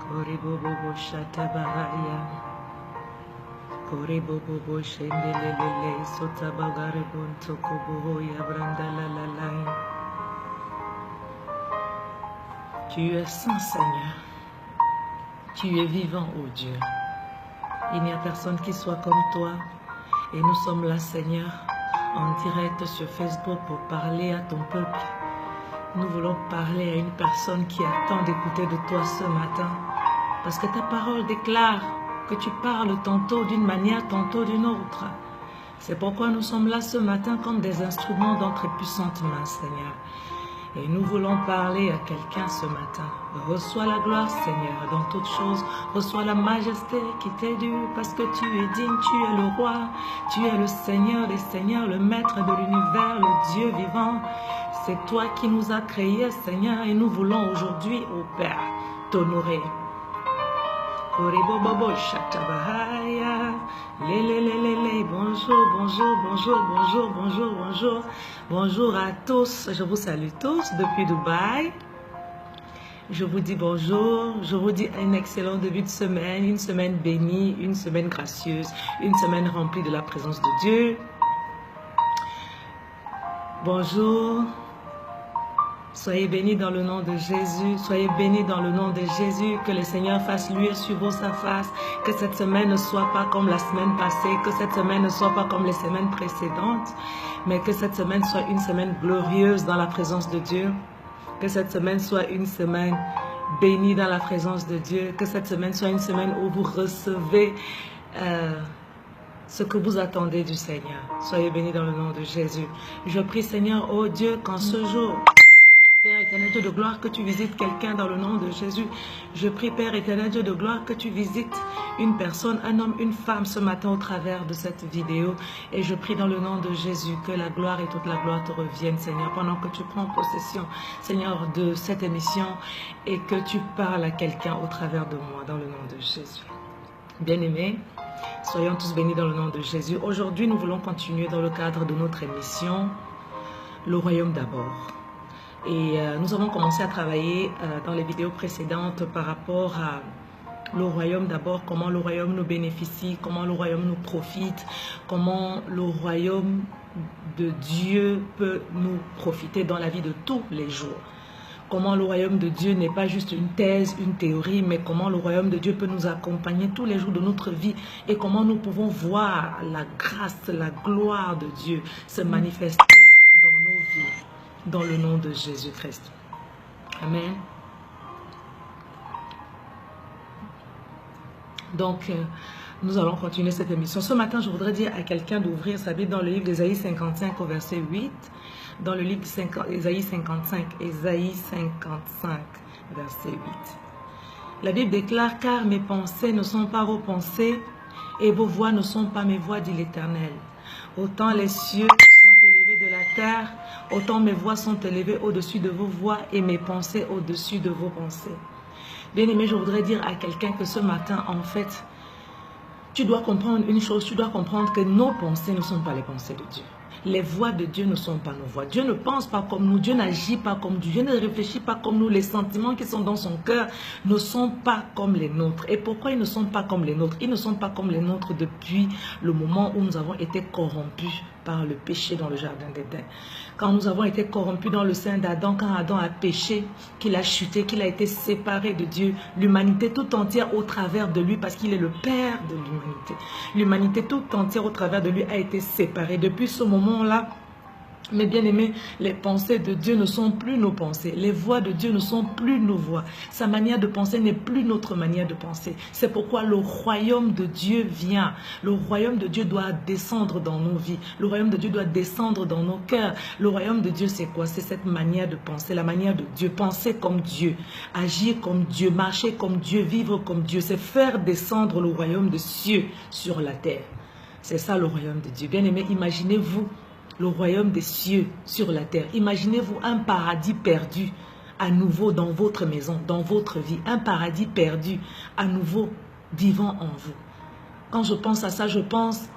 Koribobo shatabahaya. Koribobo shendelelele sotabagaribun tokoboho yabrandalalai. Tu es saint, Seigneur. Tu es vivant, ô Dieu. Il n'y a personne qui soit comme toi. Et nous sommes là, Seigneur, en direct sur Facebook pour parler à ton peuple. Nous voulons parler à une personne qui attend d'écouter de toi ce matin. Parce que ta parole déclare que tu parles tantôt d'une manière, tantôt d'une autre. C'est pourquoi nous sommes là ce matin comme des instruments dans tes puissantes mains, Seigneur. Et nous voulons parler à quelqu'un ce matin. Reçois la gloire, Seigneur, dans toutes choses. Reçois la majesté qui t'est due, parce que tu es digne, tu es le roi. Tu es le Seigneur des seigneurs, le maître de l'univers, le Dieu vivant. C'est toi qui nous as créés, Seigneur, et nous voulons aujourd'hui, ô Père, t'honorer. Bonjour, bonjour. Bonjour à tous. Je vous salue tous depuis Dubaï. Je vous dis bonjour. Je vous dis un excellent début de semaine. Une semaine bénie, une semaine gracieuse, une semaine remplie de la présence de Dieu. Bonjour. Soyez bénis dans le nom de Jésus. Soyez bénis dans le nom de Jésus. Que le Seigneur fasse luire sur vous sa face. Que cette semaine ne soit pas comme la semaine passée. Que cette semaine ne soit pas comme les semaines précédentes. Mais que cette semaine soit une semaine glorieuse dans la présence de Dieu. Que cette semaine soit une semaine bénie dans la présence de Dieu. Que cette semaine soit une semaine où vous recevez ce que vous attendez du Seigneur. Soyez bénis dans le nom de Jésus. Je prie, Seigneur, oh Dieu, qu'en ce jour, Père éternel, Dieu de gloire, que tu visites quelqu'un dans le nom de Jésus. Je prie, Père éternel, Dieu de gloire, que tu visites une personne, un homme, une femme ce matin au travers de cette vidéo. Et je prie dans le nom de Jésus que la gloire et toute la gloire te reviennent, Seigneur, pendant que tu prends possession, Seigneur, de cette émission et que tu parles à quelqu'un au travers de moi, dans le nom de Jésus. Bien-aimés, soyons tous bénis dans le nom de Jésus. Aujourd'hui, nous voulons continuer dans le cadre de notre émission, le royaume d'abord. Et nous avons commencé à travailler dans les vidéos précédentes par rapport à le royaume d'abord, comment le royaume nous bénéficie, comment le royaume nous profite, comment le royaume de Dieu peut nous profiter dans la vie de tous les jours. Comment le royaume de Dieu n'est pas juste une thèse, une théorie, mais comment le royaume de Dieu peut nous accompagner tous les jours de notre vie et comment nous pouvons voir la grâce, la gloire de Dieu se manifester dans nos vies. Dans le nom de Jésus-Christ. Amen. Donc, nous allons continuer cette émission. Ce matin, je voudrais dire à quelqu'un d'ouvrir sa Bible dans le livre d'Ésaïe 55 au verset 8. Dans le livre d'Ésaïe 55, Ésaïe 55, verset 8. La Bible déclare, car mes pensées ne sont pas vos pensées et vos voix ne sont pas mes voix, dit l'Éternel. Autant les cieux sont élevés de la terre, autant mes voix sont élevées au-dessus de vos voix et mes pensées au-dessus de vos pensées. Bien-aimé, je voudrais dire à quelqu'un que ce matin, en fait, tu dois comprendre une chose, tu dois comprendre que nos pensées ne sont pas les pensées de Dieu. Les voix de Dieu ne sont pas nos voix. Dieu ne pense pas comme nous, Dieu n'agit pas comme nous, Dieu ne réfléchit pas comme nous. Les sentiments qui sont dans son cœur ne sont pas comme les nôtres. Et pourquoi ils ne sont pas comme les nôtres? Ils ne sont pas comme les nôtres depuis le moment où nous avons été corrompus par le péché dans le jardin d'Éden. Quand nous avons été corrompus dans le sein d'Adam, quand Adam a péché, qu'il a chuté, qu'il a été séparé de Dieu, l'humanité tout entière au travers de lui, parce qu'il est le Père de l'humanité. L'humanité tout entière au travers de lui a été séparée. Depuis ce moment-là, mes bien-aimés, les pensées de Dieu ne sont plus nos pensées. Les voix de Dieu ne sont plus nos voix. Sa manière de penser n'est plus notre manière de penser. C'est pourquoi le royaume de Dieu vient. Le royaume de Dieu doit descendre dans nos vies. Le royaume de Dieu doit descendre dans nos cœurs. Le royaume de Dieu, c'est quoi? C'est cette manière de penser, la manière de Dieu. Penser comme Dieu, agir comme Dieu, marcher comme Dieu, vivre comme Dieu. C'est faire descendre le royaume des cieux sur la terre. C'est ça le royaume de Dieu. Bien-aimés, imaginez-vous le royaume des cieux sur la terre. Imaginez-vous un paradis perdu à nouveau dans votre maison, dans votre vie. Un paradis perdu à nouveau vivant en vous. Quand je pense à ça, je pense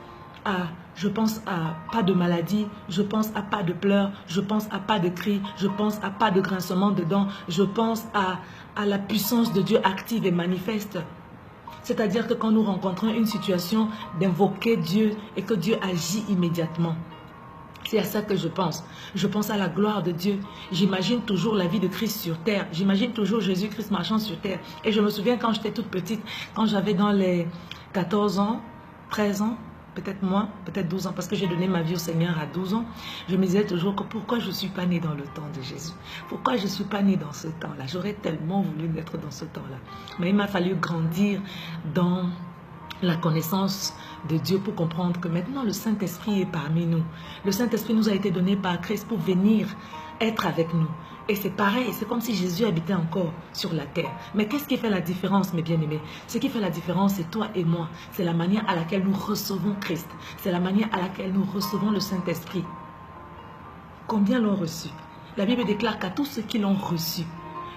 à je pense à pas de maladie, je pense à pas de pleurs, je pense à pas de cris, je pense à pas de grincement de dents, je pense à la puissance de Dieu active et manifeste. C'est-à-dire que quand nous rencontrons une situation, d'invoquer Dieu et que Dieu agit immédiatement. C'est à ça que je pense. Je pense à la gloire de Dieu. J'imagine toujours la vie de Christ sur terre. J'imagine toujours Jésus-Christ marchant sur terre. Et je me souviens quand j'étais toute petite, quand j'avais dans les 14 ans, 13 ans, peut-être moins, peut-être 12 ans, parce que j'ai donné ma vie au Seigneur à 12 ans, je me disais toujours que pourquoi je ne suis pas née dans le temps de Jésus? Pourquoi je ne suis pas née dans ce temps-là? J'aurais tellement voulu naître dans ce temps-là. Mais il m'a fallu grandir dans la connaissance de Dieu pour comprendre que maintenant le Saint-Esprit est parmi nous. Le Saint-Esprit nous a été donné par Christ pour venir être avec nous. Et c'est pareil, c'est comme si Jésus habitait encore sur la terre. Mais qu'est-ce qui fait la différence, mes bien-aimés? Ce qui fait la différence, c'est toi et moi. C'est la manière à laquelle nous recevons Christ. C'est la manière à laquelle nous recevons le Saint-Esprit. Combien l'ont reçu? La Bible déclare qu'à tous ceux qui l'ont reçu,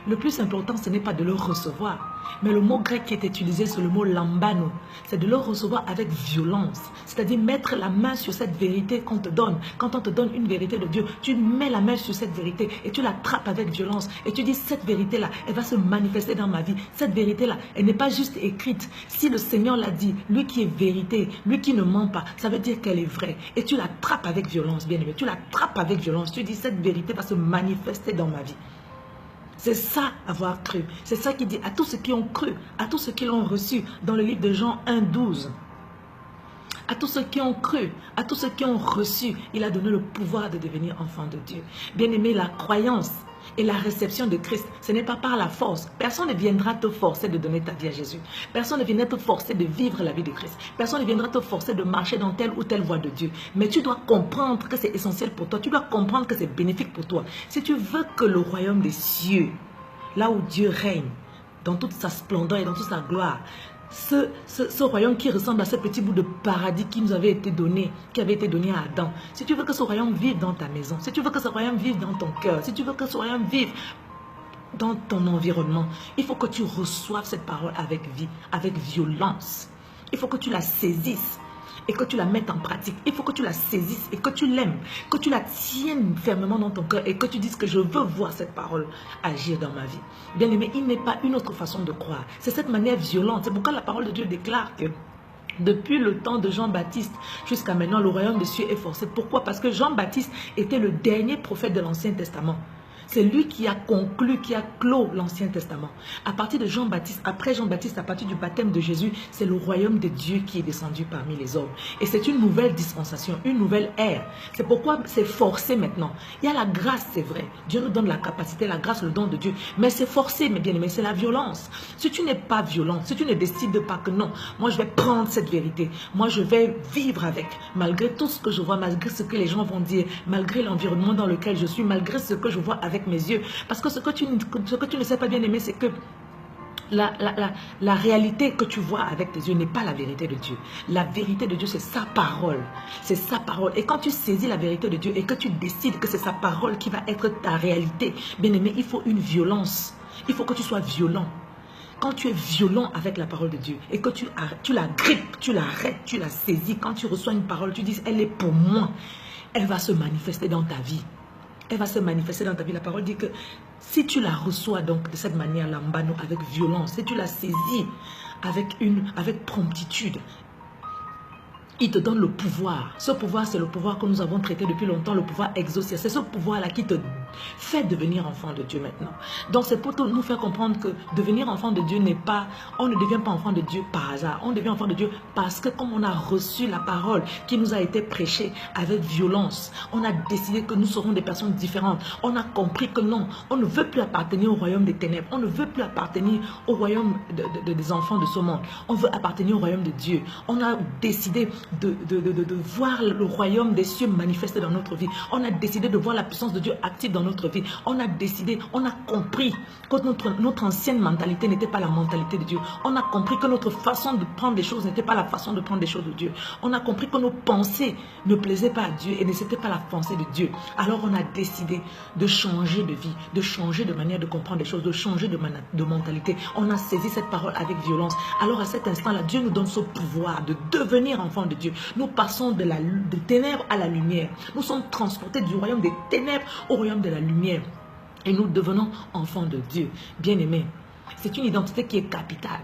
le plus important, ce n'est pas de le recevoir. Mais le mot grec qui est utilisé, c'est le mot lambano. C'est de le recevoir avec violence. C'est-à-dire mettre la main sur cette vérité qu'on te donne. Quand on te donne une vérité de Dieu, tu mets la main sur cette vérité et tu l'attrapes avec violence. Et tu dis, cette vérité-là, elle va se manifester dans ma vie. Cette vérité-là, elle n'est pas juste écrite. Si le Seigneur l'a dit, lui qui est vérité, lui qui ne ment pas, ça veut dire qu'elle est vraie. Et tu l'attrapes avec violence, bien aimé. Tu l'attrapes avec violence. Tu dis, cette vérité va se manifester dans ma vie. C'est ça, avoir cru. C'est ça qu'il dit à tous ceux qui ont cru, à tous ceux qui l'ont reçu dans le livre de Jean 1,12. À tous ceux qui ont cru, à tous ceux qui ont reçu, il a donné le pouvoir de devenir enfant de Dieu. Bien-aimé, la croyance et la réception de Christ, ce n'est pas par la force. Personne ne viendra te forcer de donner ta vie à Jésus. Personne ne viendra te forcer de vivre la vie de Christ. Personne ne viendra te forcer de marcher dans telle ou telle voie de Dieu. Mais tu dois comprendre que c'est essentiel pour toi. Tu dois comprendre que c'est bénéfique pour toi. Si tu veux que le royaume des cieux, là où Dieu règne, dans toute sa splendeur et dans toute sa gloire, ce royaume qui ressemble à ce petit bout de paradis qui nous avait été donné, qui avait été donné à Adam. Si tu veux que ce royaume vive dans ta maison, si tu veux que ce royaume vive dans ton cœur, si tu veux que ce royaume vive dans ton environnement, il faut que tu reçoives cette parole avec vie, avec violence. Il faut que tu la saisisses et que tu la mettes en pratique. Il faut que tu la saisisses et que tu l'aimes, que tu la tiennes fermement dans ton cœur et que tu dises que je veux voir cette parole agir dans ma vie. Bien aimé, il n'est pas une autre façon de croire. C'est cette manière violente. C'est pourquoi la parole de Dieu déclare que depuis le temps de Jean-Baptiste jusqu'à maintenant, le royaume des cieux est forcé. Pourquoi? Parce que Jean-Baptiste était le dernier prophète de l'Ancien Testament. C'est lui qui a conclu, qui a clos l'Ancien Testament. À partir de Jean-Baptiste, après Jean-Baptiste, à partir du baptême de Jésus, c'est le royaume de Dieu qui est descendu parmi les hommes. Et c'est une nouvelle dispensation, une nouvelle ère. C'est pourquoi c'est forcé maintenant. Il y a la grâce, c'est vrai. Dieu nous donne la capacité, la grâce, le don de Dieu. Mais c'est forcé, mes bien-aimés, c'est la violence. Si tu n'es pas violent, si tu ne décides pas que non, moi je vais prendre cette vérité, moi je vais vivre avec, malgré tout ce que je vois, malgré ce que les gens vont dire, malgré l'environnement dans lequel je suis, malgré ce que je vois avec mes yeux. Parce que ce que tu ne sais pas, bien aimer, c'est que la réalité que tu vois avec tes yeux n'est pas la vérité de Dieu. La vérité de Dieu, c'est sa parole. C'est sa parole. Et quand tu saisis la vérité de Dieu et que tu décides que c'est sa parole qui va être ta réalité, bien aimé, il faut une violence. Il faut que tu sois violent. Quand tu es violent avec la parole de Dieu et que tu la grippes, tu l'arrêtes, tu la saisis, quand tu reçois une parole, tu dis, elle est pour moi. Elle va se manifester dans ta vie. Elle va se manifester dans ta vie. La parole dit que si tu la reçois donc de cette manière, lambano, avec violence, si tu la saisis avec promptitude, il te donne le pouvoir. Ce pouvoir, c'est le pouvoir que nous avons traité depuis longtemps, le pouvoir exaucé. C'est ce pouvoir-là qui te fait devenir enfant de Dieu maintenant. Donc c'est pour nous faire comprendre que devenir enfant de Dieu n'est pas, on ne devient pas enfant de Dieu par hasard. On devient enfant de Dieu parce que comme on a reçu la parole qui nous a été prêchée avec violence, on a décidé que nous serons des personnes différentes. On a compris que non, on ne veut plus appartenir au royaume des ténèbres. On ne veut plus appartenir au royaume des enfants de ce monde. On veut appartenir au royaume de Dieu. On a décidé de voir le royaume des cieux manifester dans notre vie. On a décidé de voir la puissance de Dieu active dans dans notre vie. On a décidé, on a compris que notre ancienne mentalité n'était pas la mentalité de Dieu. On a compris que notre façon de prendre les choses n'était pas la façon de prendre les choses de Dieu. On a compris que nos pensées ne plaisaient pas à Dieu et ne c'était pas la pensée de Dieu. Alors on a décidé de changer de vie, de changer de manière de comprendre les choses, de changer de mentalité. On a saisi cette parole avec violence. Alors à cet instant-là, Dieu nous donne ce pouvoir de devenir enfants de Dieu. Nous passons de ténèbres à la lumière. Nous sommes transportés du royaume des ténèbres au royaume de la lumière. Et nous devenons enfants de Dieu. Bien-aimés, c'est une identité qui est capitale.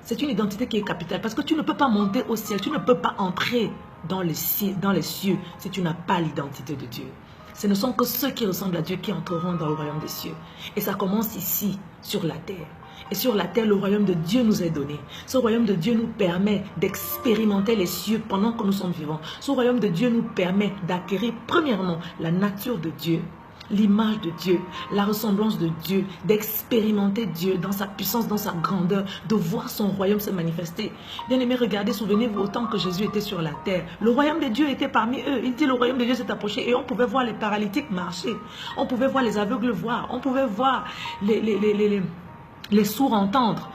C'est une identité qui est capitale parce que tu ne peux pas monter au ciel, tu ne peux pas entrer dans les cieux si tu n'as pas l'identité de Dieu. Ce ne sont que ceux qui ressemblent à Dieu qui entreront dans le royaume des cieux. Et ça commence ici, sur la terre. Et sur la terre, le royaume de Dieu nous est donné. Ce royaume de Dieu nous permet d'expérimenter les cieux pendant que nous sommes vivants. Ce royaume de Dieu nous permet d'acquérir premièrement la nature de Dieu, l'image de Dieu, la ressemblance de Dieu, d'expérimenter Dieu dans sa puissance, dans sa grandeur, de voir son royaume se manifester. Bien-aimés, regardez, souvenez-vous, au temps que Jésus était sur la terre, le royaume de Dieu était parmi eux. Il dit, le royaume de Dieu s'est approché et on pouvait voir les paralytiques marcher, on pouvait voir les aveugles voir, on pouvait voir les sourds entendre.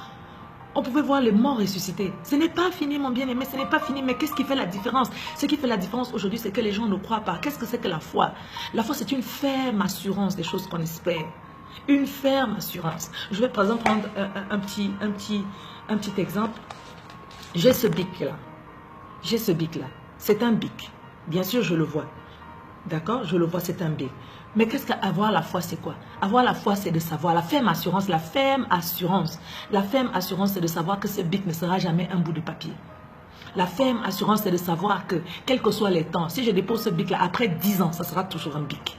On pouvait voir les morts ressuscités. Ce n'est pas fini, mon bien-aimé, ce n'est pas fini. Mais qu'est-ce qui fait la différence? Ce qui fait la différence aujourd'hui, c'est que les gens ne croient pas. Qu'est-ce que c'est que la foi? La foi, c'est une ferme assurance des choses qu'on espère. Une ferme assurance. Je vais par exemple prendre un petit exemple. J'ai ce bic-là. J'ai ce bic-là. C'est un bic. Bien sûr, je le vois. D'accord? Je le vois, c'est un bic. Mais qu'est-ce qu'avoir la foi, c'est quoi? Avoir la foi, c'est de savoir. La ferme assurance, la ferme assurance. La ferme assurance, c'est de savoir que ce bic ne sera jamais un bout de papier. La ferme assurance, c'est de savoir que, quels que soient les temps, si je dépose ce bic-là, après 10 ans, ça sera toujours un bic.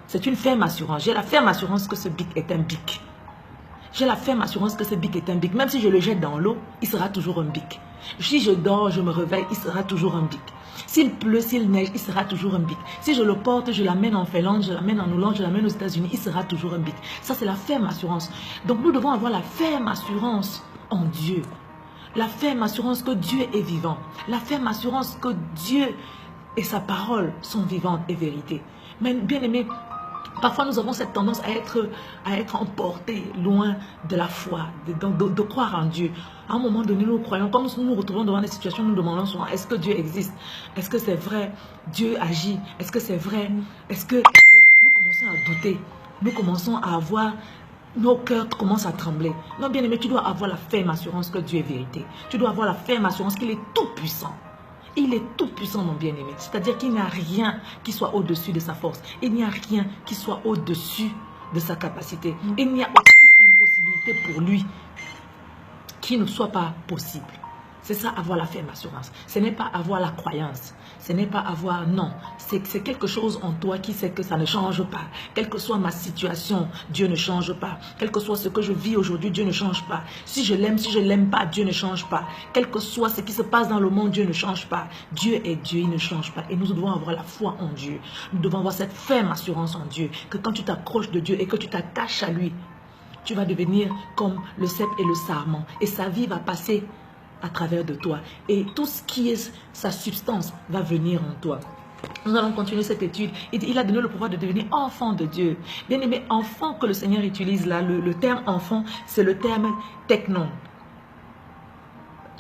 C'est une ferme assurance. J'ai la ferme assurance que ce bic est un bic. J'ai la ferme assurance que ce bic est un bic. Même si je le jette dans l'eau, il sera toujours un bic. Si je dors, je me réveille, il sera toujours un bic. S'il pleut, s'il neige, il sera toujours un bic. Si je le porte, je l'amène en Finlande, je l'amène en Hollande, je l'amène aux États-Unis, il sera toujours un bic. Ça, c'est la ferme assurance. Donc, nous devons avoir la ferme assurance en Dieu. La ferme assurance que Dieu est vivant. La ferme assurance que Dieu et sa parole sont vivantes et vérité. Mais bien aimé, parfois nous avons cette tendance à être emportés loin de la foi, de croire en Dieu. À un moment donné, nous croyons, quand nous nous retrouvons devant des situations, nous nous demandons souvent, est-ce que Dieu existe? Est-ce que c'est vrai? Dieu agit? Est-ce que c'est vrai? Est-ce que nous commençons à douter? Nous commençons à avoir, nos cœurs commencent à trembler. Non, bien aimé, tu dois avoir la ferme assurance que Dieu est vérité. Tu dois avoir la ferme assurance qu'il est tout puissant. Il est tout puissant, mon bien-aimé. C'est-à-dire qu'il n'y a rien qui soit au-dessus de sa force. Il n'y a rien qui soit au-dessus de sa capacité. Il n'y a aucune impossibilité pour lui qui ne soit pas possible. C'est ça, avoir la ferme assurance. Ce n'est pas avoir la croyance. Ce n'est pas avoir, non. C'est quelque chose en toi qui sait que ça ne change pas. Quelle que soit ma situation, Dieu ne change pas. Quel que soit ce que je vis aujourd'hui, Dieu ne change pas. Si je l'aime, si je ne l'aime pas, Dieu ne change pas. Quel que soit ce qui se passe dans le monde, Dieu ne change pas. Dieu est Dieu, il ne change pas. Et nous devons avoir la foi en Dieu. Nous devons avoir cette ferme assurance en Dieu. Que quand tu t'approches de Dieu et que tu t'attaches à lui, tu vas devenir comme le cep et le sarment. Et sa vie va passer à travers de toi. Et tout ce qui est sa substance va venir en toi. Nous allons continuer cette étude. Il a donné le pouvoir de devenir enfant de Dieu. Bien aimé, enfant que le Seigneur utilise là, le terme enfant, c'est le terme technon.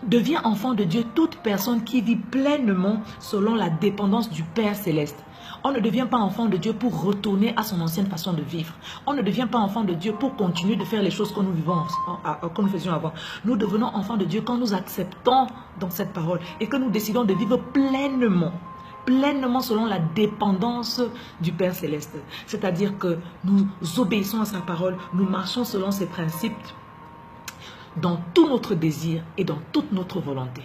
Devient enfant de Dieu toute personne qui vit pleinement selon la dépendance du Père Céleste. On ne devient pas enfant de Dieu pour retourner à son ancienne façon de vivre. On ne devient pas enfant de Dieu pour continuer de faire les choses que nous vivons, que nous faisions avant. Nous devenons enfants de Dieu quand nous acceptons dans cette parole et que nous décidons de vivre pleinement selon la dépendance du Père Céleste. C'est-à-dire que nous obéissons à sa parole, nous marchons selon ses principes dans tout notre désir et dans toute notre volonté.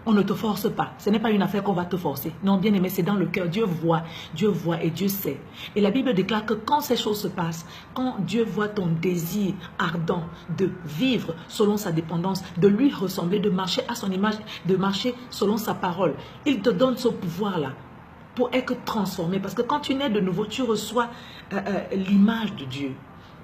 On ne te force pas. Ce n'est pas une affaire qu'on va te forcer. Non, bien aimé, c'est dans le cœur. Dieu voit et Dieu sait. Et la Bible déclare que quand ces choses se passent, quand Dieu voit ton désir ardent de vivre selon sa dépendance, de lui ressembler, de marcher à son image, de marcher selon sa parole, il te donne ce pouvoir-là pour être transformé. Parce que quand tu nais de nouveau, tu reçois l'image de Dieu.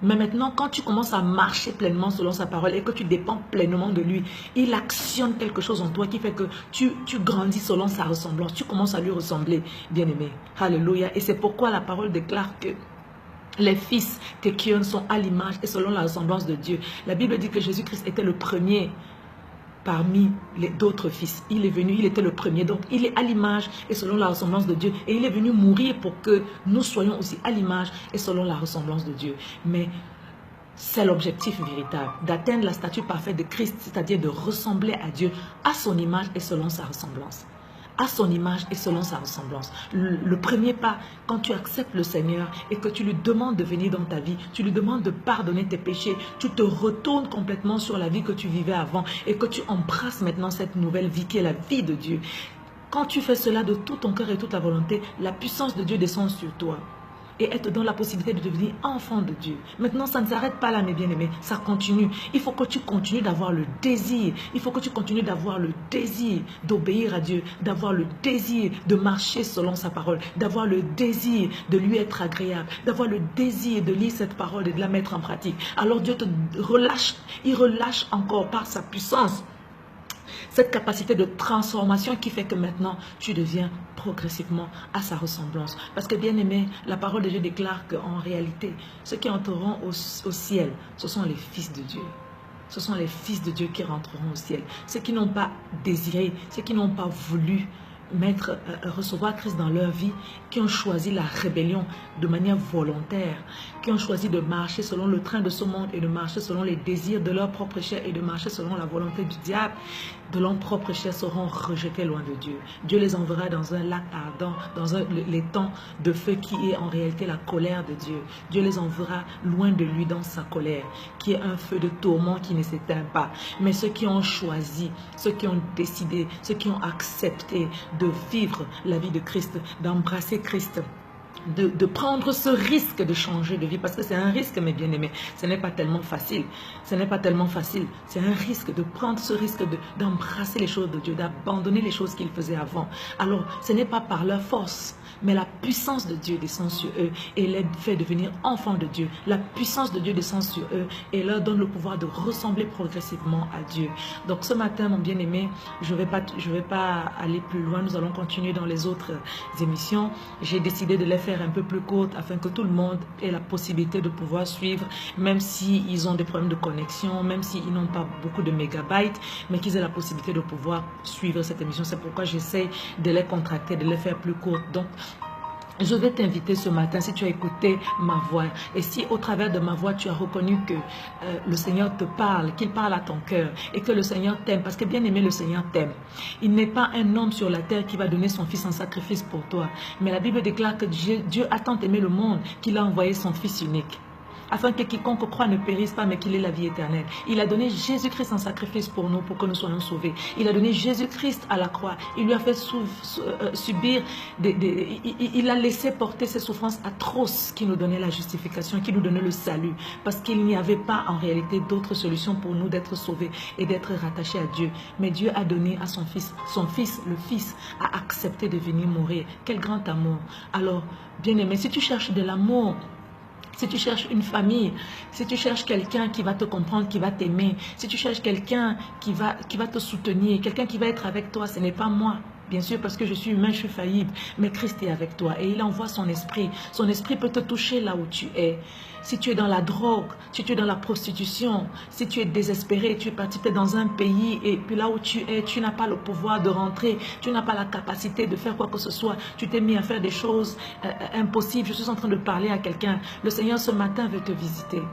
Mais maintenant, quand tu commences à marcher pleinement selon sa parole et que tu dépends pleinement de lui, il actionne quelque chose en toi qui fait que tu grandis selon sa ressemblance. Tu commences à lui ressembler, bien-aimé. Alléluia. Et c'est pourquoi la parole déclare que Les fils Tekion sont à l'image et selon la ressemblance de Dieu. La Bible dit que Jésus-Christ était le premier parmi d'autres fils. Il est venu, il était le premier. Donc, il est à l'image et selon la ressemblance de Dieu. Et il est venu mourir pour que nous soyons aussi à l'image et selon la ressemblance de Dieu. Mais c'est l'objectif véritable, d'atteindre la statue parfaite de Christ, c'est-à-dire de ressembler à Dieu à son image et selon sa ressemblance. À son image et selon sa ressemblance. Le premier pas, quand tu acceptes le Seigneur et que tu lui demandes de venir dans ta vie, tu lui demandes de pardonner tes péchés, tu te retournes complètement sur la vie que tu vivais avant et que tu embrasses maintenant cette nouvelle vie qui est la vie de Dieu. Quand tu fais cela de tout ton cœur et toute ta volonté, la puissance de Dieu descend sur toi. Et elle te donne la possibilité de devenir enfant de Dieu. Maintenant, ça ne s'arrête pas là, mes bien-aimés. Ça continue. Il faut que tu continues d'avoir le désir. Il faut que tu continues d'avoir le désir d'obéir à Dieu, d'avoir le désir de marcher selon sa parole, d'avoir le désir de lui être agréable, d'avoir le désir de lire cette parole et de la mettre en pratique. Alors Dieu te relâche. Il relâche encore par sa puissance cette capacité de transformation qui fait que maintenant, tu deviens progressivement à sa ressemblance. Parce que bien aimé, la parole de Dieu déclare qu'en réalité, ceux qui entreront au ciel, ce sont les fils de Dieu. Ce sont les fils de Dieu qui rentreront au ciel. Ceux qui n'ont pas désiré, ceux qui n'ont pas voulu recevoir Christ dans leur vie, qui ont choisi la rébellion de manière volontaire, qui ont choisi de marcher selon le train de ce monde et de marcher selon les désirs de leur propre chair et de marcher selon la volonté du diable, de leur propre chair seront rejetés loin de Dieu. Dieu les enverra dans un lac ardent, dans les temps de feu qui est en réalité la colère de Dieu. Dieu les enverra loin de lui dans sa colère, qui est un feu de tourment qui ne s'éteint pas. Mais ceux qui ont choisi, ceux qui ont décidé, ceux qui ont accepté de vivre la vie de Christ, d'embrasser Christ, de prendre ce risque de changer de vie, parce que c'est un risque, mes bien-aimés, ce n'est pas tellement facile, ce n'est pas tellement facile, c'est un risque de prendre ce risque d'embrasser les choses de Dieu, d'abandonner les choses qu'ils faisaient avant. Alors, ce n'est pas par leur force, mais la puissance de Dieu descend sur eux et les fait devenir enfants de Dieu. La puissance de Dieu descend sur eux et leur donne le pouvoir de ressembler progressivement à Dieu. Donc ce matin, mon bien-aimé, je vais pas aller plus loin. Nous allons continuer dans les autres émissions. J'ai décidé de les faire un peu plus courtes afin que tout le monde ait la possibilité de pouvoir suivre, même s'ils ont des problèmes de connexion, même s'ils n'ont pas beaucoup de mégabytes, mais qu'ils aient la possibilité de pouvoir suivre cette émission. C'est pourquoi j'essaie de les contracter, de les faire plus courtes. Donc, je vais t'inviter ce matin, si tu as écouté ma voix, et si au travers de ma voix, tu as reconnu que le Seigneur te parle, qu'il parle à ton cœur, et que le Seigneur t'aime, parce que bien aimé, le Seigneur t'aime. Il n'est pas un homme sur la terre qui va donner son fils en sacrifice pour toi. Mais la Bible déclare que Dieu a tant aimé le monde qu'il a envoyé son fils unique, afin que quiconque croit ne périsse pas, mais qu'il ait la vie éternelle. Il a donné Jésus-Christ en sacrifice pour nous, pour que nous soyons sauvés. Il a donné Jésus-Christ à la croix. Il lui a fait subir, il a laissé porter ces souffrances atroces qui nous donnaient la justification, qui nous donnaient le salut. Parce qu'il n'y avait pas en réalité d'autre solution pour nous d'être sauvés et d'être rattachés à Dieu. Mais Dieu a donné à son fils, le fils a accepté de venir mourir. Quel grand amour. Alors, bien aimé, si tu cherches de l'amour, si tu cherches une famille, si tu cherches quelqu'un qui va te comprendre, qui va t'aimer, si tu cherches quelqu'un qui va te soutenir, quelqu'un qui va être avec toi, ce n'est pas moi. Bien sûr, parce que je suis humain, je suis faillible, mais Christ est avec toi et il envoie son esprit. Son esprit peut te toucher là où tu es. Si tu es dans la drogue, si tu es dans la prostitution, si tu es désespéré, tu es parti dans un pays et puis là où tu es, tu n'as pas le pouvoir de rentrer, tu n'as pas la capacité de faire quoi que ce soit, tu t'es mis à faire des choses impossibles. Je suis en train de parler à quelqu'un. Le Seigneur ce matin veut te visiter.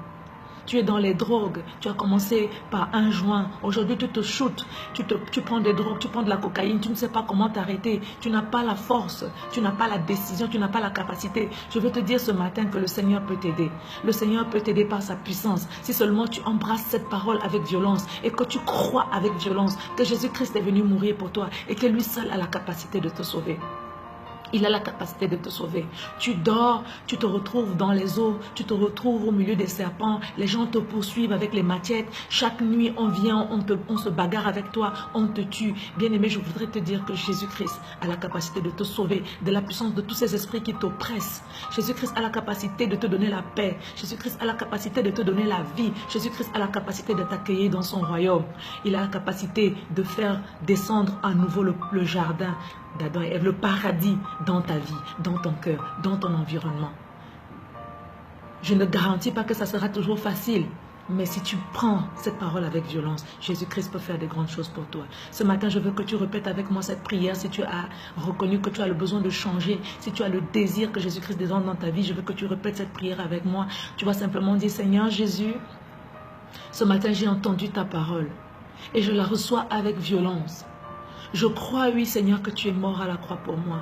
Tu es dans les drogues, tu as commencé par un joint, aujourd'hui tu te shootes, tu prends des drogues, tu prends de la cocaïne, tu ne sais pas comment t'arrêter, tu n'as pas la force, tu n'as pas la décision, tu n'as pas la capacité. Je veux te dire ce matin que le Seigneur peut t'aider. Le Seigneur peut t'aider par sa puissance. Si seulement tu embrasses cette parole avec violence et que tu crois avec violence que Jésus-Christ est venu mourir pour toi et que lui seul a la capacité de te sauver. Il a la capacité de te sauver. Tu dors, tu te retrouves dans les eaux, tu te retrouves au milieu des serpents, les gens te poursuivent avec les machettes. Chaque nuit, on vient, on se bagarre avec toi, on te tue. Bien-aimé, je voudrais te dire que Jésus-Christ a la capacité de te sauver de la puissance de tous ces esprits qui t'oppressent. Jésus-Christ a la capacité de te donner la paix. Jésus-Christ a la capacité de te donner la vie. Jésus-Christ a la capacité de t'accueillir dans son royaume. Il a la capacité de faire descendre à nouveau le jardin d'Adam et Ève, le paradis dans ta vie, dans ton cœur, dans ton environnement. Je ne garantis pas que ça sera toujours facile. Mais si tu prends cette parole avec violence, Jésus-Christ peut faire des grandes choses pour toi. Ce matin, je veux que tu répètes avec moi cette prière. Si tu as reconnu que tu as le besoin de changer, si tu as le désir que Jésus-Christ descende dans ta vie, je veux que tu répètes cette prière avec moi. Tu vas simplement dire, Seigneur Jésus, ce matin, j'ai entendu ta parole et je la reçois avec violence. Je crois, oui, Seigneur, que tu es mort à la croix pour moi.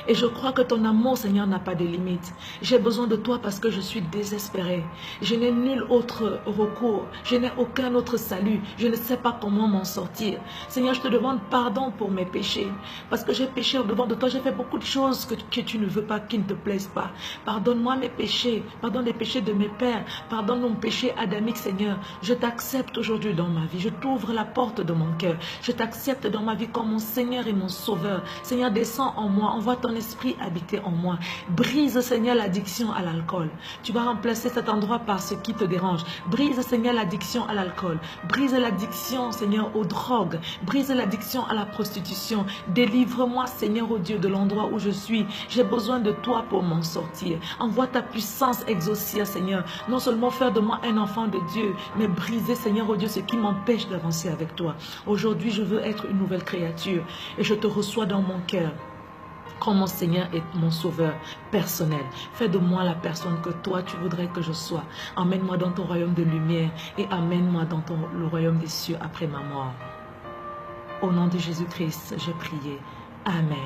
Et je crois que ton amour, Seigneur, n'a pas de limite. J'ai besoin de toi parce que je suis désespéré. Je n'ai nul autre recours. Je n'ai aucun autre salut. Je ne sais pas comment m'en sortir. Seigneur, je te demande pardon pour mes péchés. Parce que j'ai péché au-devant de toi. J'ai fait beaucoup de choses que tu ne veux pas, qui ne te plaisent pas. Pardonne-moi mes péchés. Pardonne les péchés de mes pères. Pardonne mon péché adamique, Seigneur. Je t'accepte aujourd'hui dans ma vie. Je t'ouvre la porte de mon cœur. Je t'accepte dans ma vie comme mon Seigneur et mon Sauveur. Seigneur, descends en moi. Envoie ton esprit habiter en moi. Brise, Seigneur, l'addiction à l'alcool. Tu vas remplacer cet endroit par ce qui te dérange. Brise, Seigneur, l'addiction à l'alcool. Brise l'addiction, Seigneur, aux drogues. Brise l'addiction à la prostitution. Délivre-moi, Seigneur, oh Dieu, de l'endroit où je suis. J'ai besoin de toi pour m'en sortir. Envoie ta puissance exaucière, Seigneur. Non seulement faire de moi un enfant de Dieu, mais briser, Seigneur, oh Dieu, ce qui m'empêche d'avancer avec toi. Aujourd'hui, je veux être une nouvelle créature et je te reçois dans mon cœur comme mon Seigneur et mon Sauveur personnel. Fais de moi la personne que toi tu voudrais que je sois. Emmène-moi dans ton royaume de lumière et amène-moi dans le royaume des cieux après ma mort. Au nom de Jésus-Christ, j'ai prié. Amen.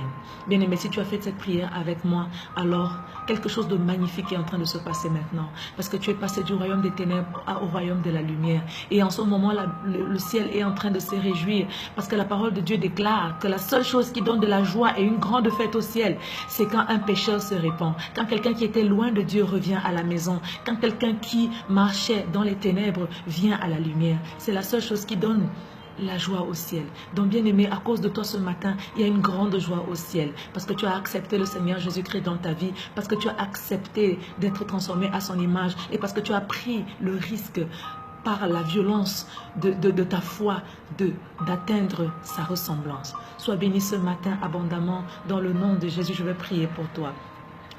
Bien-aimé, si tu as fait cette prière avec moi, alors quelque chose de magnifique est en train de se passer maintenant. Parce que tu es passé du royaume des ténèbres au royaume de la lumière. Et en ce moment, le ciel est en train de se réjouir. Parce que la parole de Dieu déclare que la seule chose qui donne de la joie et une grande fête au ciel, c'est quand un pécheur se répand. Quand quelqu'un qui était loin de Dieu revient à la maison. Quand quelqu'un qui marchait dans les ténèbres vient à la lumière. C'est la seule chose qui donne la joie au ciel. Donc bien aimé, à cause de toi ce matin, il y a une grande joie au ciel. Parce que tu as accepté le Seigneur Jésus-Christ dans ta vie. Parce que tu as accepté d'être transformé à son image. Et parce que tu as pris le risque par la violence de ta foi d'atteindre sa ressemblance. Sois béni ce matin abondamment. Dans le nom de Jésus, je vais prier pour toi.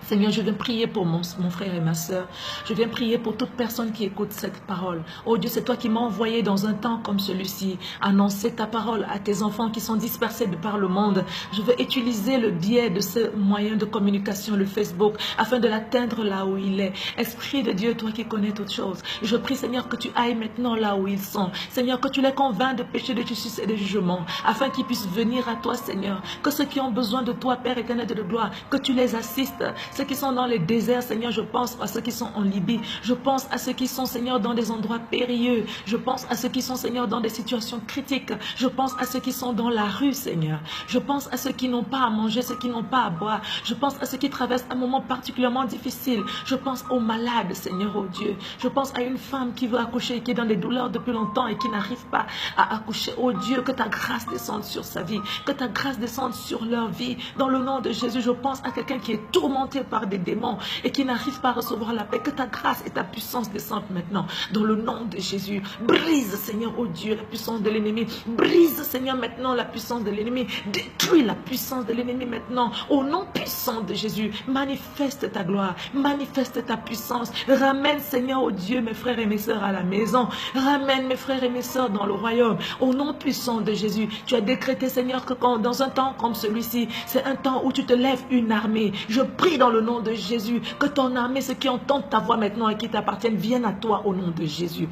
Seigneur, je viens prier pour mon frère et ma soeur. Je viens prier pour toute personne qui écoute cette parole. Oh Dieu, c'est toi qui m'as envoyé dans un temps comme celui-ci, annoncer ta parole à tes enfants qui sont dispersés de par le monde. Je veux utiliser le biais de ce moyen de communication, le Facebook, afin de l'atteindre là où il est. Esprit de Dieu, toi qui connais toutes choses, je prie, Seigneur, que tu ailles maintenant là où ils sont. Seigneur, que tu les convaincs de péché, de justice et de jugement, afin qu'ils puissent venir à toi, Seigneur. Que ceux qui ont besoin de toi, Père éternel de gloire, que tu les assistes. Ceux qui sont dans les déserts, Seigneur, je pense à ceux qui sont en Libye. Je pense à ceux qui sont, Seigneur, dans des endroits périlleux. Je pense à ceux qui sont, Seigneur, dans des situations critiques. Je pense à ceux qui sont dans la rue, Seigneur. Je pense à ceux qui n'ont pas à manger, ceux qui n'ont pas à boire. Je pense à ceux qui traversent un moment particulièrement difficile. Je pense aux malades, Seigneur, oh Dieu. Je pense à une femme qui veut accoucher, qui est dans des douleurs depuis longtemps et qui n'arrive pas à accoucher. Oh Dieu, que ta grâce descende sur sa vie. Que ta grâce descende sur leur vie. Dans le nom de Jésus, je pense à quelqu'un qui est tourmenté par des démons et qui n'arrive pas à recevoir la paix. Que ta grâce et ta puissance descendent maintenant dans le nom de Jésus. Brise, Seigneur, oh Dieu, la puissance de l'ennemi. Brise, Seigneur, maintenant la puissance de l'ennemi. Détruis la puissance de l'ennemi maintenant au nom puissant de Jésus. Manifeste ta gloire, manifeste ta puissance. Ramène, Seigneur, oh Dieu, mes frères et mes sœurs à la maison. Ramène mes frères et mes sœurs dans le royaume au nom puissant de Jésus. Tu as décrété, Seigneur, que dans un temps comme celui-ci, c'est un temps où tu te lèves une armée. Je prie dans le nom de Jésus que ton armée, ceux qui entendent ta voix maintenant et qui t'appartiennent, viennent à toi au nom de Jésus.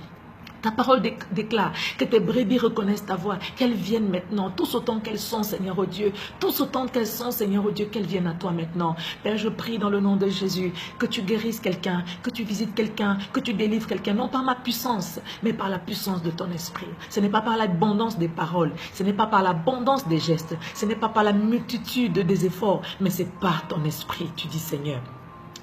Ta parole déclare que tes brebis reconnaissent ta voix, qu'elles viennent maintenant, tous autant qu'elles sont, Seigneur, oh Dieu, tous autant qu'elles sont, Seigneur, oh Dieu, qu'elles viennent à toi maintenant. Père, je prie dans le nom de Jésus que tu guérisses quelqu'un, que tu visites quelqu'un, que tu délivres quelqu'un, non par ma puissance, mais par la puissance de ton esprit. Ce n'est pas par l'abondance des paroles, ce n'est pas par l'abondance des gestes, ce n'est pas par la multitude des efforts, mais c'est par ton esprit, tu dis, Seigneur.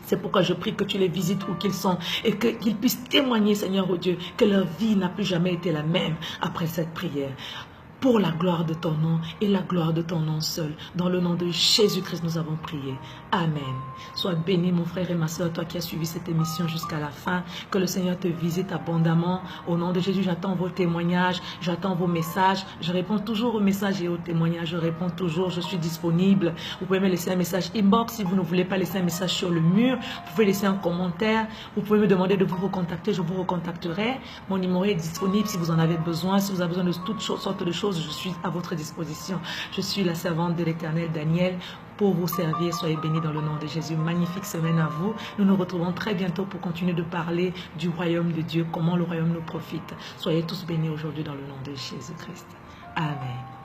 C'est pourquoi je prie que tu les visites où qu'ils sont et qu'ils puissent témoigner, Seigneur, oh Dieu, que leur vie n'a plus jamais été la même après cette prière. pour la gloire de ton nom et la gloire de ton nom seul. Dans le nom de Jésus-Christ, nous avons prié. Amen. Sois béni, mon frère et ma soeur, toi qui as suivi cette émission jusqu'à la fin. Que le Seigneur te visite abondamment. Au nom de Jésus, j'attends vos témoignages, j'attends vos messages. Je réponds toujours aux messages et aux témoignages. Je réponds toujours, je suis disponible. Vous pouvez me laisser un message inbox si vous ne voulez pas laisser un message sur le mur. Vous pouvez laisser un commentaire. Vous pouvez me demander de vous recontacter, je vous recontacterai. Mon numéro est disponible si vous en avez besoin. Si vous avez besoin de toutes sortes de choses, je suis à votre disposition. Je suis la servante de l'Éternel, Daniel, pour vous servir. Soyez bénis dans le nom de Jésus. Magnifique semaine à vous. Nous nous retrouvons très bientôt pour continuer de parler du royaume de Dieu, comment le royaume nous profite. Soyez tous bénis aujourd'hui dans le nom de Jésus-Christ. Amen.